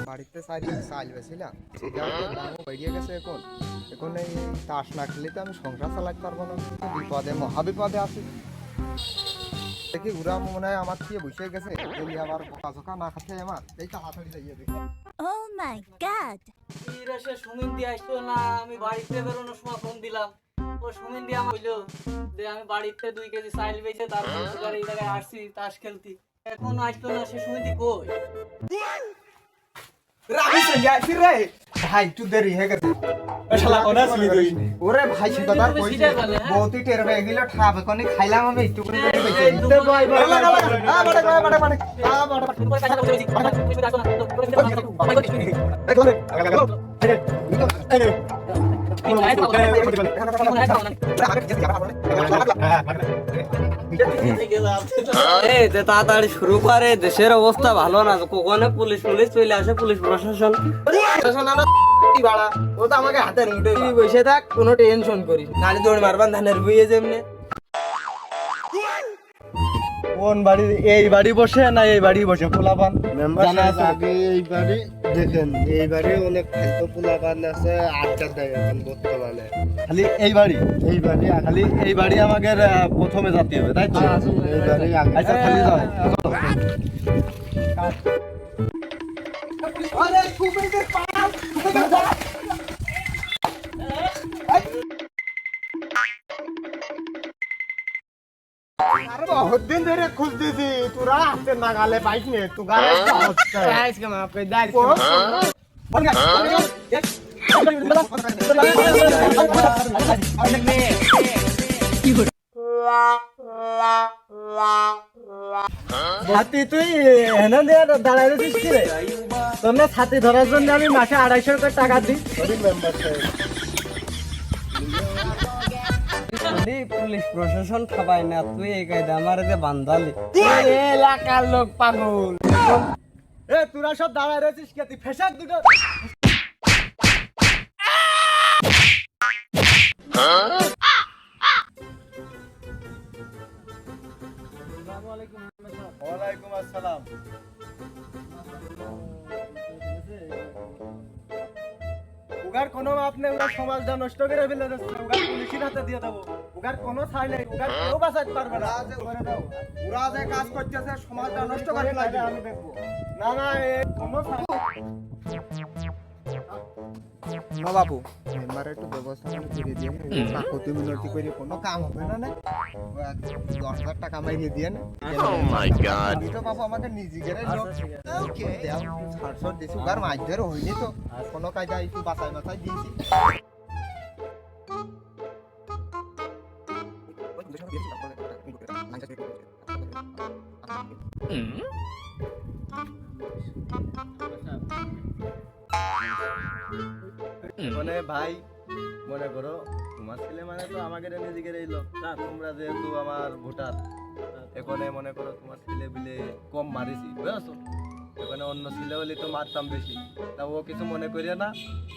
বাড়িতে চাল বেছিলাম, দামও বেরিয়ে গেছে। এখন এই তাস না খেলে তো আমি সংসার চালাতে পারবো না। বিপদে মহাবিপদে আছি। দেখি ওরা মনে হয় আমার দিয়ে বসে গেছে, আবার বোকা চোকা না খাতে আমার এই তাড়াতাড়ি যাইয়ে দেখি। Oh my god! সে সুমিন দিয়ে আসতো না, আমি বাড়িতে বেরোনোর সময় ফোন দিলাম। ও সুমিন দিয়ে আমার বললো যে আমি বাড়িতে 2 কেজি চাল বেচে তারপর এই জায়গায় আসছি তাস খেলতি। এখন আসতো না, সে সুমিন দি কই? ভাই একটু দেরি হয়ে গেছে। ওরে ভাই সে কথা কইছি, বহুতই টের পেয়ে গেল। ঠাবে কোনি খাইলাম আমি একটু করে দেরি হইছে। ইতে বই বই তাড়াতাড়ি শুরু করে, দেশের অবস্থা ভালো না। কখনো পুলিশ চলে আসে, পুলিশ প্রশাসন। ও তো আমাকে হাতের মুঠে বসে থাক, কোনো টেনশন করিস নালে দৌড় মারবান ধানের বইয়ে যেমনে। কোন বাড়ি? এই বাড়ি বসে না এই বাড়ি বসে পোলাপান জানা আছে? আগে এই বাড়ি দেখেন, এই বাড়ি অনেক খাদ্য পোলাপান আছে, আড্ডা দেয় এখন বর্তমানে। খালি এই বাড়ি খালি এই বাড়ি আমাদের প্রথমে যেতে হবে, তাই তো? এই বাড়ি আগে। আচ্ছা খালি যাও। আরে বহুত দিন ধরে খুঁজতেছি, তোরা হাতে নাগালে পাইস নে। তোরা ছাতি তুই হেনা দিয়ে দাঁড়াই রয়েছিস কি রে? তোর না ছাতি ধরার জন্য আমি মাসে 250 করে টাকা দিই। পুলিশ প্রশাসন খাবাই না, তুই এই কায়দা আমার যে বান্ধালি। এলাকার লোক পাগল। এ তোরা সব দাঁড়াই রয়েছিস কে? তুই ফেসাক দুটো। ওয়ালাইকুম আসসালাম। উগার কোনো মাপ নেই, ওরা সমাজটা নষ্ট করে ফেলে যাচ্ছে। উগার পুলিশের হাতে দিয়ে দেবো। উগার কোনো ছাই নেই, উগার কেউ বাঁচাতে পারবে না। ওরা যে কাজ করতেছে সমাজটা নষ্ট করে ফেলাইবে। আমি দেখবো না না, কোনো ছাই নেই। বাবু মেম্বার একটু ব্যবস্থা করে দিয়ে কাকতি মিনতি করে কোনো কাম হবে না। 10,000 টাকা মাইরে দিয়ে না। বাবু আমাকে নিজেকে ছাড়ছর দিছি, ওগার মাছ ধরে হয়নি তো কোনো কায়দা একটু বাঁচাই দিয়েছি। মানে ভাই মনে করো তোমার ছেলে মানে তো আমাকে নিজেকে এই লোক, তোমরা যেহেতু আমার ভোটার, এখানে মনে করো তোমার ছেলে বিলে কম মারিছি, বুঝছো? এখানে অন্য ছেলে হলে তো মারতাম বেশি। তা ও কিছু মনে করিয়ে না,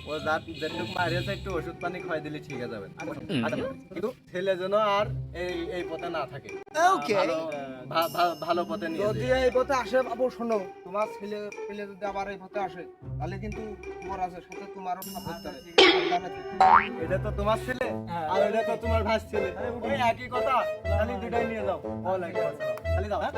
ও যেটুকু মারিয়েছে একটু ওষুধ পানি খাওয়াই দিলে ঠিক আছে যাবে। কিন্তু ছেলে যেন আর এই পথে না থাকে, ভালো পথে নিয়ে যদি এই পথে আসে বাবু শোনো, তোমার ছেলে পেলে যদি আবার এই পথে আসে তাহলে কিন্তু তোমার আছে সাথে তোমারও সাপোর্ট করে। এটা তো তোমার ছেলে আর এটা তো তোমার ভাই ছেলে, ওই একই কথা। খালি দুটাই নিয়ে যাও। ওয়ালাইকুম আসসালাম। খালি যাও, হ্যাঁ?